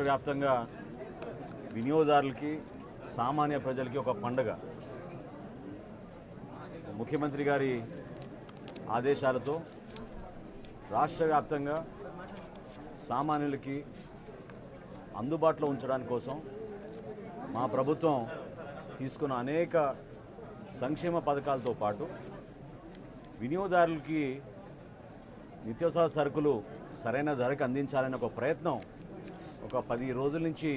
వ్యాప్తంగా వినియోగదారులకి సామాన్య ప్రజలకి ఒక పండుగ. ముఖ్యమంత్రి గారి ఆదేశాలతో రాష్ట్ర వ్యాప్తంగా సామాన్యులకి అందుబాటులో ఉంచడానికి కోసం మా ప్రభుత్వం తీసుకున్న అనేక సంక్షేమ పథకాలతో పాటు వినియోగదారులకి నిత్యావసర సరుకులు సరైన ధరకు అందించాలనే ఒక ప్రయత్నం ఒక 10 రోజుల నుంచి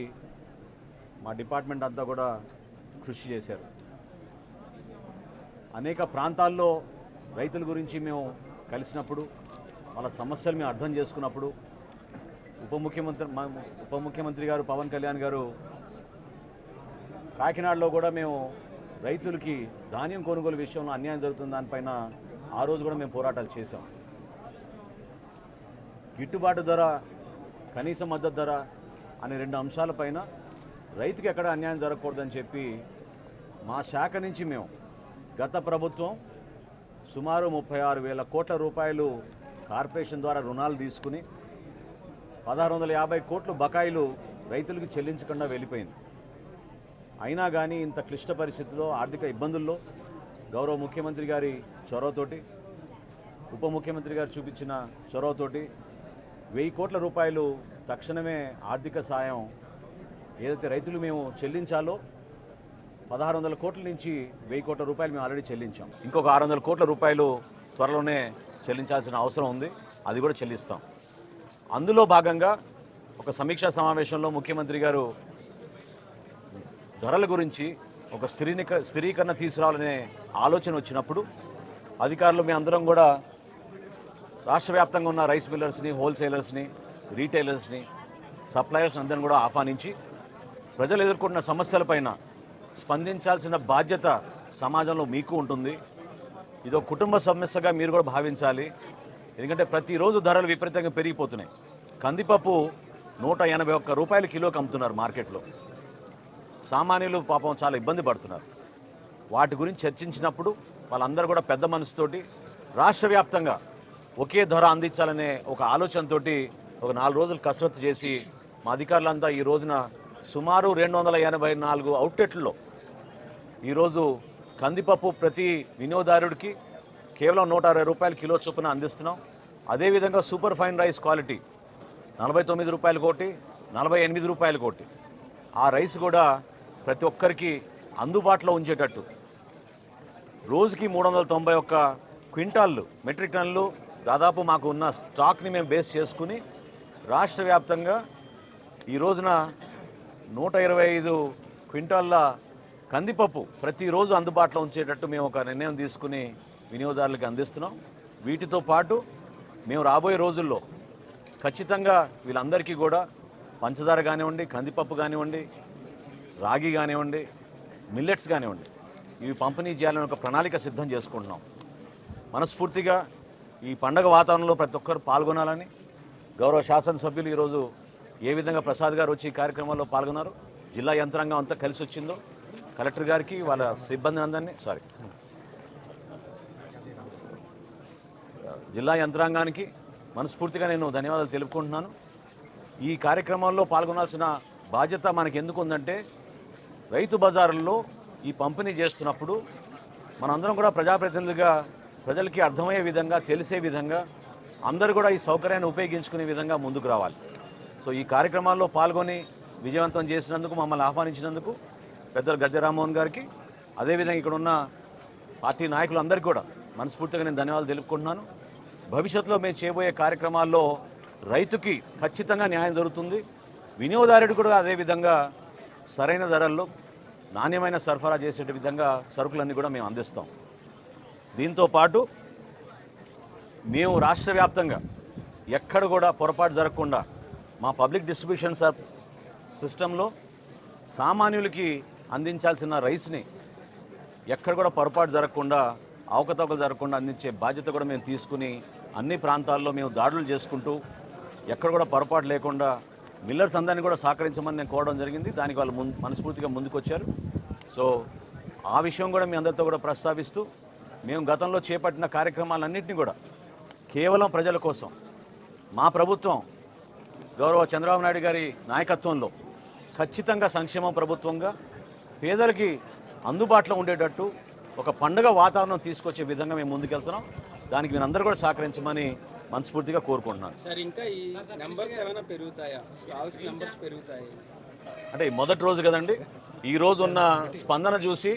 మా డిపార్ట్మెంట్ అంతా కూడా కృషి చేశారు. అనేక ప్రాంతాల్లో రైతుల గురించి మేము కలిసినప్పుడు వాళ్ళ సమస్యలు మేము అర్థం చేసుకున్నప్పుడు ఉప ముఖ్యమంత్రి గారు పవన్ కళ్యాణ్ గారు కాకినాడలో కూడా మేము రైతులకి ధాన్యం కొనుగోలు విషయంలో అన్యాయం జరుగుతున్న దానిపైన ఆ రోజు కూడా మేము పోరాటాలు చేశాం. గిట్టుబాటు ధర, కనీస మద్దతు ధర అనే 2 అంశాలపైన రైతుకి ఎక్కడ అన్యాయం జరగకూడదని చెప్పి మా శాఖ నుంచి మేము గత ప్రభుత్వం సుమారు 36,000 కోట్ల రూపాయలు కార్పొరేషన్ ద్వారా రుణాలు తీసుకుని 1,650 కోట్లు బకాయిలు రైతులకు చెల్లించకుండా వెళ్ళిపోయింది. అయినా కానీ ఇంత క్లిష్ట పరిస్థితుల్లో, ఆర్థిక ఇబ్బందుల్లో గౌరవ ముఖ్యమంత్రి గారి చొరవతోటి, ఉప ముఖ్యమంత్రి గారు చూపించిన చొరవతోటి 1000 కోట్ల రూపాయలు తక్షణమే ఆర్థిక సాయం ఏదైతే రైతులు మేము చెల్లించాలో 1,600 కోట్ల నుంచి 1000 కోట్ల రూపాయలు మేము ఆల్రెడీ చెల్లించాం. ఇంకొక 600 కోట్ల రూపాయలు త్వరలోనే చెల్లించాల్సిన అవసరం ఉంది, అది కూడా చెల్లిస్తాం. అందులో భాగంగా ఒక సమీక్షా సమావేశంలో ముఖ్యమంత్రి గారు ధరల గురించి ఒక స్థిరీకరణ తీసుకురావాలనే ఆలోచన వచ్చినప్పుడు అధికారులు మీ అందరం కూడా రాష్ట్ర వ్యాప్తంగా ఉన్న రైస్ మిల్లర్స్ని, హోల్సేలర్స్ని, రీటైలర్స్ని, సప్లయర్స్ అందరిని కూడా ఆహ్వానించి ప్రజలు ఎదుర్కొంటున్న సమస్యలపైన స్పందించాల్సిన బాధ్యత సమాజంలో మీకు ఉంటుంది. ఇదో కుటుంబ సమస్యగా మీరు కూడా భావించాలి. ఎందుకంటే ప్రతిరోజు ధరలు విపరీతంగా పెరిగిపోతున్నాయి. కందిపప్పు 181 రూపాయలు కిలోకి అమ్ముతున్నారు మార్కెట్లో. సామాన్యులు పాపం చాలా ఇబ్బంది పడుతున్నారు. వాటి గురించి చర్చించినప్పుడు వాళ్ళందరూ కూడా పెద్ద మనసుతోటి రాష్ట్ర వ్యాప్తంగా ఒకే ధర అందించాలనే ఒక ఆలోచనతో ఒక 4 రోజులు కసరత్తు చేసి మా అధికారులంతా ఈ రోజున సుమారు 284 అవుట్లెట్లలో ఈరోజు కందిపప్పు ప్రతి వినియోగదారుడికి కేవలం 160 రూపాయలు కిలో చొప్పున అందిస్తున్నాం. అదేవిధంగా సూపర్ ఫైన్ రైస్ క్వాలిటీ 49 రూపాయలు కోటి, 48 రూపాయలు కోటి ఆ రైస్ కూడా ప్రతి ఒక్కరికి అందుబాటులో ఉంచేటట్టు రోజుకి 391 క్వింటాళ్ళు, మెట్రిక్ టన్నులు దాదాపు మాకు ఉన్న స్టాక్ని మేము బేస్ చేసుకుని రాష్ట్ర వ్యాప్తంగా ఈ రోజున 125 క్వింటాళ్ళ కందిపప్పు ప్రతిరోజు అందుబాటులో ఉంచేటట్టు మేము ఒక నిర్ణయం తీసుకుని వినియోగదారులకు అందిస్తున్నాం. వీటితో పాటు మేము రాబోయే రోజుల్లో ఖచ్చితంగా వీళ్ళందరికీ కూడా పంచదార కానివ్వండి, కందిపప్పు కానివ్వండి, రాగి కానివ్వండి, మిల్లెట్స్ కానివ్వండి, ఇవి పంపిణీ చేయాలని ఒక ప్రణాళిక సిద్ధం చేసుకుంటున్నాం. మనస్ఫూర్తిగా ఈ పండగ వాతావరణంలో ప్రతి ఒక్కరు పాల్గొనాలని గౌరవ శాసనసభ్యులు ఈరోజు ఏ విధంగా ప్రసాద్ గారు వచ్చి ఈ కార్యక్రమంలో పాల్గొన్నారు, జిల్లా యంత్రాంగం అంతా కలిసి వచ్చిందో, కలెక్టర్ గారికి వాళ్ళ సిబ్బంది అందరినీ జిల్లా యంత్రాంగానికి మనస్ఫూర్తిగా నేను ధన్యవాదాలు తెలుపుకుంటున్నాను. ఈ కార్యక్రమాల్లో పాల్గొనాల్సిన బాధ్యత మనకు ఎందుకు ఉందంటే రైతు బజారుల్లో ఈ పంపిణీ చేస్తున్నప్పుడు మనందరం కూడా ప్రజాప్రతినిధులుగా ప్రజలకి అర్థమయ్యే విధంగా, తెలిసే విధంగా అందరూ కూడా ఈ సౌకర్యాన్ని ఉపయోగించుకునే విధంగా ముందుకు రావాలి. సో ఈ కార్యక్రమాల్లో పాల్గొని విజయవంతం చేసినందుకు, మమ్మల్ని ఆహ్వానించినందుకు పెద్దలు గద్దె రామ్మోహన్ గారికి, అదేవిధంగా ఇక్కడ ఉన్న పార్టీ నాయకులందరికీ కూడా మనస్ఫూర్తిగా నేను ధన్యవాదాలు తెలుపుకుంటున్నాను. భవిష్యత్తులో మేము చేయబోయే కార్యక్రమాల్లో రైతుకి ఖచ్చితంగా న్యాయం జరుగుతుంది, వినియోగదారుడు కూడా అదేవిధంగా సరైన ధరల్లో నాణ్యమైన సరఫరా చేసే విధంగా సరుకులన్నీ కూడా మేము అందిస్తాం. దీంతో పాటు మేము రాష్ట్ర వ్యాప్తంగా ఎక్కడ కూడా పొరపాటు జరగకుండా మా పబ్లిక్ డిస్ట్రిబ్యూషన్ సిస్టంలో సామాన్యులకి అందించాల్సిన రైస్ని ఎక్కడ కూడా పొరపాటు జరగకుండా, అవకతవకలు జరగకుండా అందించే బాధ్యత కూడా మేము తీసుకుని అన్ని ప్రాంతాల్లో మేము దాడులు చేసుకుంటూ ఎక్కడ కూడా పొరపాటు లేకుండా మిల్లర్స్ అందరినీ కూడా సహకరించమని నేను కోరడం జరిగింది. దానికి వాళ్ళు మనస్ఫూర్తిగా ముందుకొచ్చారు. సో ఆ విషయం కూడా మీ అందరితో కూడా ప్రస్తావిస్తూ మేము గతంలో చేపట్టిన కార్యక్రమాలన్నింటినీ కూడా కేవలం ప్రజల కోసం మా ప్రభుత్వం గౌరవ చంద్రబాబు నాయుడు గారి నాయకత్వంలో ఖచ్చితంగా సంక్షేమ ప్రభుత్వంగా పేదలకి అందుబాటులో ఉండేటట్టు ఒక పండుగ వాతావరణం తీసుకొచ్చే విధంగా మేము ముందుకెళ్తున్నాం. దానికి మీరందరూ కూడా సహకరించమని మనస్ఫూర్తిగా కోరుకుంటున్నాను. సార్ ఇంకా ఈ నెంబర్స్ ఏమైనా పెరుగుతాయా? స్టాల్స్ నెంబర్స్ పెరుగుతాయి అంటే ఈ మొదటి రోజు కదండి, ఈ రోజు ఉన్న స్పందన చూసి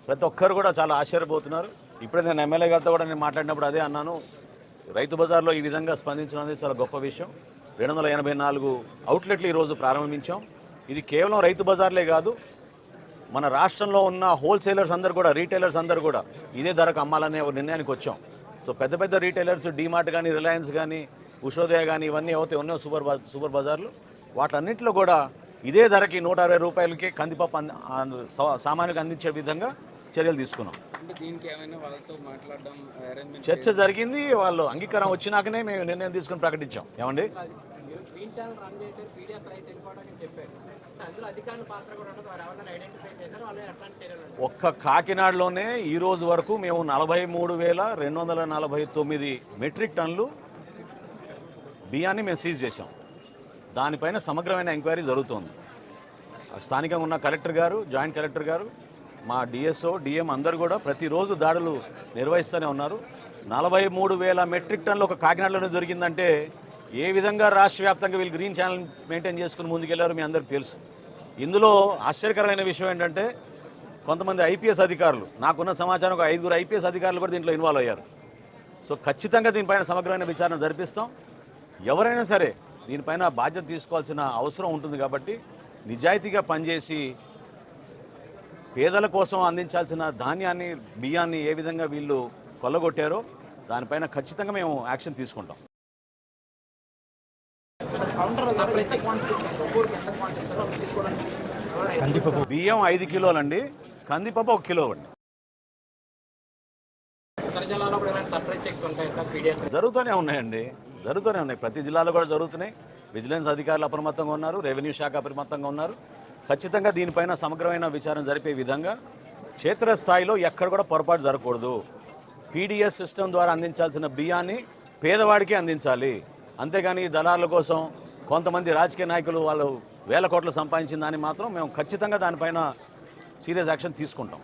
ప్రతి ఒక్కరు కూడా చాలా ఆశ్చర్యపోతున్నారు. ఇప్పుడే నేను ఎమ్మెల్యే గారితో కూడా నేను మాట్లాడినప్పుడు అదే అన్నాను, రైతు బజార్లో ఈ విధంగా స్పందించడం అనేది చాలా గొప్ప విషయం. 284 అవుట్లెట్లు ఈరోజు ప్రారంభించాం. ఇది కేవలం రైతు బజార్లే కాదు, మన రాష్ట్రంలో ఉన్న హోల్సేలర్స్ అందరూ కూడా, రీటైలర్స్ అందరూ కూడా ఇదే ధరకు అమ్మాలనే ఒక నిర్ణయానికి వచ్చాం. సో పెద్ద పెద్ద రీటైలర్స్ డీమార్ట్ కానీ, రిలయన్స్ కానీ, ఉషోదయ కానీ ఇవన్నీ ఏవైతే ఉన్నాయో సూపర్ బజార్లు, వాటన్నింటిలో కూడా ఇదే ధరకి 160 రూపాయలకి కందిపప్పు సామాన్యులకు అందించే విధంగా చర్యలు తీసుకున్నాం. అంటే దీనికి ఏమైనా వాళ్ళతో మాట్లాడడం అరేంజ్మెంట్ చర్చ జరిగింది. వాళ్ళు అంగీకారం వచ్చినాకనే మేము నిర్ణయం తీసుకుని ప్రకటించాం. ఏమండి, ఒక్క కాకినాడలోనే ఈ రోజు వరకు మేము 43,249 మెట్రిక్ టన్నులు బియ్యాన్ని మేము సీజ్ చేశాం. దానిపైన సమగ్రమైన ఎంక్వైరీ జరుగుతోంది. స్థానికంగా ఉన్న కలెక్టర్ గారు, జాయింట్ కలెక్టర్ గారు, మా డిఎస్ఓ, డిఎం అందరూ కూడా ప్రతిరోజు దాడులు నిర్వహిస్తూనే ఉన్నారు. 43,000 మెట్రిక్ టన్నులు ఒక కాకినాడలోనే జరిగిందంటే ఏ విధంగా రాష్ట్ర వ్యాప్తంగా వీళ్ళు గ్రీన్ ఛానల్ మెయింటైన్ చేసుకుని ముందుకెళ్లారో మీ అందరికీ తెలుసు. ఇందులో ఆశ్చర్యకరమైన విషయం ఏంటంటే కొంతమంది ఐపీఎస్ అధికారులు, నాకున్న సమాచారం ఒక 5 ఐపీఎస్ అధికారులు కూడా దీంట్లో ఇన్వాల్వ్ అయ్యారు. సో ఖచ్చితంగా దీనిపైన సమగ్రమైన విచారణ జరిపిస్తాం. ఎవరైనా సరే దీనిపైన బాధ్యత తీసుకోవాల్సిన అవసరం ఉంటుంది. కాబట్టి నిజాయితీగా పనిచేసి పేదల కోసం అందించాల్సిన ధాన్యాన్ని, బియ్యాన్ని ఏ విధంగా వీళ్ళు కొల్లగొట్టారో దానిపైన ఖచ్చితంగా మేము యాక్షన్ తీసుకుంటాం. బియ్యం 5 కిలోలండి, కందిపప్పు 1 కిలో అండి. జరుగుతూనే ఉన్నాయండి, జరుగుతూనే ఉన్నాయి. ప్రతి జిల్లాలో కూడా జరుగుతున్నాయి. విజిలెన్స్ అధికారులు అప్రమత్తంగా ఉన్నారు, రెవెన్యూ శాఖ అప్రమత్తంగా ఉన్నారు. ఖచ్చితంగా దీనిపైన సమగ్రమైన విచారణ జరిపే విధంగా క్షేత్రస్థాయిలో ఎక్కడ కూడా పొరపాటు జరగకూడదు. పీడిఎస్ సిస్టమ్ ద్వారా అందించాల్సిన బియ్యాన్ని పేదవాడికి అందించాలి. అంతేగాని దళారుల కోసం కొంతమంది రాజకీయ నాయకులు వాళ్ళు వేల కోట్లు సంపాదించిన దాన్ని మాత్రం మేము ఖచ్చితంగా దానిపైన సీరియస్ యాక్షన్ తీసుకుంటాం.